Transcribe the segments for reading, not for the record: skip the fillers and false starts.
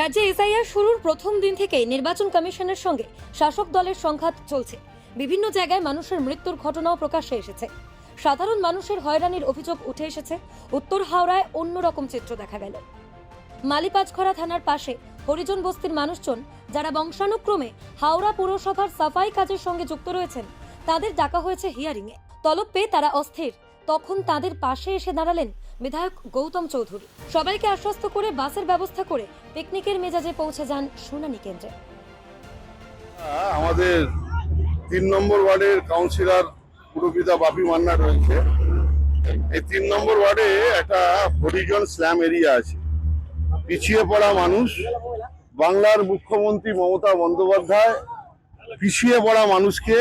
রাজ্যে এসআইআর শুরুর প্রথম দিন থেকেই নির্বাচন কমিশনের সঙ্গে শাসক দলের সংঘাত চলছে। বিভিন্ন জায়গায় মানুষের মৃত্যুর ঘটনাও প্রকাশ্যে এসেছে। সাধারণ মানুষের হয়রানির অভিযোগ উঠে এসেছে। উত্তর হাওড়ায় অন্যরকম চিত্র দেখা গেল। মালিপাঁচঘড়া থানার পাশে হরিজন বস্তির মানুষজন যারা বংশানুক্রমে হাওড়া পুরসভার সাফাই কাজের সঙ্গে যুক্ত রয়েছেন, তাদের ডাকা হয়েছে হিয়ারিংয়ে। তলব পেয়ে তারা অস্থির। তখন তাদের পাশে এসে দাঁড়ালেন বিধায়ক গৌতম চৌধুরী। সবাইকে আশ্বস্ত করে বাসের ব্যবস্থা করে পিকনিকের মেজাজে পৌঁছে যান শুনানি কেন্দ্রে। আমাদের 3 নম্বর ওয়ার্ডের কাউন্সিলর পুরপিতা বাপি মান্না রয়েছে। এই 3 নম্বর ওয়ার্ডে একটা হরিজন স্ল্যাম এরিয়া আছে। পিছিয়ে পড়া মানুষ, বাংলার মুখ্যমন্ত্রী মমতা বন্দ্যোপাধ্যায় পিছিয়ে পড়া মানুষকে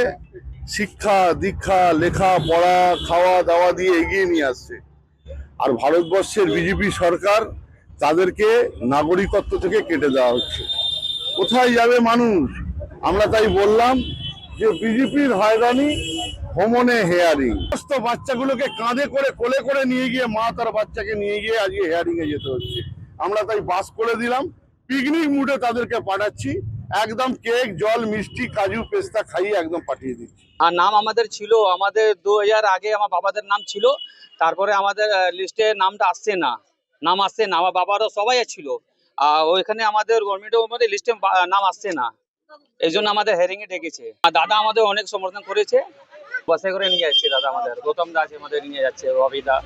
শিক্ষা দীক্ষা লেখা পড়া খাওয়া দাওয়া দিয়ে এগিয়ে নিয়ে আসছে। আর ভারতবর্ষের বিজেপি সরকার তাদেরকে নাগরিকত্ব থেকে কেটে দেওয়া হচ্ছে। কোথায় যাবে মানুষ? আমরা তাই বললাম যে বিজেপির হয়রানি, ভ্রমণে হেয়ারিং। সমস্ত বাচ্চাগুলোকে কাঁধে করে কোলে করে নিয়ে গিয়ে মা তার বাচ্চাকে নিয়ে গিয়ে আজকে হেয়ারিং এ যেতে হচ্ছে। আমরা তাই বাস করে দিলাম, পিকনিক মুডে তাদেরকে পাঠাচ্ছি। একদম কেক জল মিষ্টি কাজু পেস্তা খাইয়ে একদম পাঠিয়ে দিচ্ছি। আর নাম আমাদের ছিল, আমাদের 2000 আগে আমার বাবাদের নাম ছিল, তারপরে আমাদের লিস্টে নামটা আসছে না, নাম আসছে না। আমার বাবারও সবাই ছিল, ওইখানে আমাদের গভর্নমেন্টের মধ্যে লিস্টে নাম আসছে না, এই জন্য আমাদের হেয়ারিং এ ডেকেছে। আর দাদা আমাদের অনেক সমর্থন করেছে, বাসে করে নিয়ে যাচ্ছে দাদা, আমাদের গৌতম দা আছে, আমাদের নিয়ে যাচ্ছে, রবিদা।